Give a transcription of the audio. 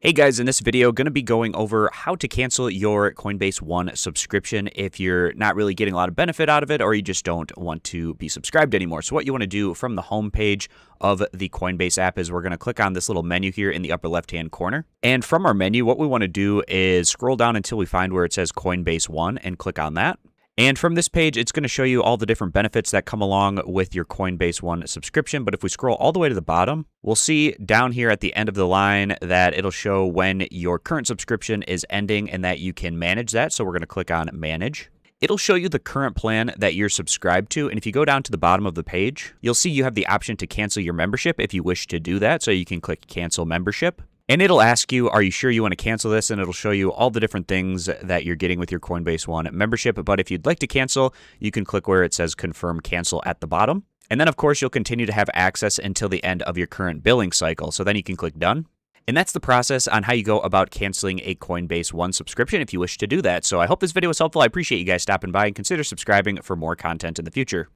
Hey guys, in this video, going to be going over how to cancel your Coinbase One subscription if you're not really getting a lot of benefit out of it or you just don't want to be subscribed anymore. So what you want to do from the home page of the Coinbase app is we're going to click on this little menu here in the upper left-hand corner. And from our menu, what we want to do is scroll down until we find where it says Coinbase One and click on that. And from this page, it's going to show you all the different benefits that come along with your Coinbase One subscription. But if we scroll all the way to the bottom, we'll see down here at the end of the line that it'll show when your current subscription is ending and that you can manage that. So we're going to click on Manage. It'll show you the current plan that you're subscribed to. And if you go down to the bottom of the page, you'll see you have the option to cancel your membership if you wish to do that. So you can click Cancel Membership. And it'll ask you, are you sure you want to cancel this? And it'll show you all the different things that you're getting with your Coinbase One membership. But if you'd like to cancel, you can click where it says Confirm Cancel at the bottom. And then, of course, you'll continue to have access until the end of your current billing cycle. So then you can click Done. And that's the process on how you go about canceling a Coinbase One subscription if you wish to do that. So I hope this video was helpful. I appreciate you guys stopping by and consider subscribing for more content in the future.